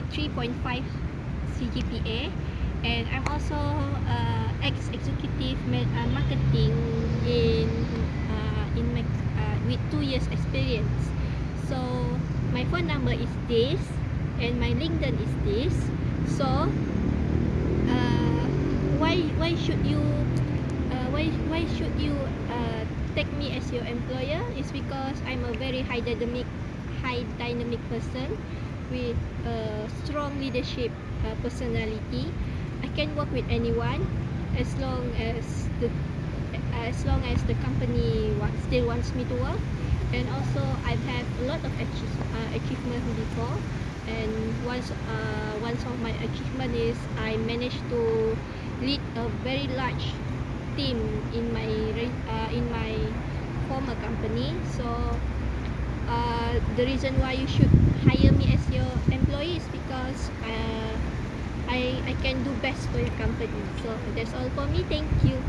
with 3.5 CGPA, and I'm also ex-executive marketing in my with 2 years experience. So my phone number is this, and my LinkedIn is this. So why should you take me as your employer? Is because I'm a very high dynamic person with a strong leadership personality. I can work with anyone as long as the company still wants me to work. And also I've had a lot of achievement before, and one of my achievement is I managed to lead a very large team in my former company. So the reason why you should hire me as your employee is because I can do best for your company. So that's all for me. Thank you.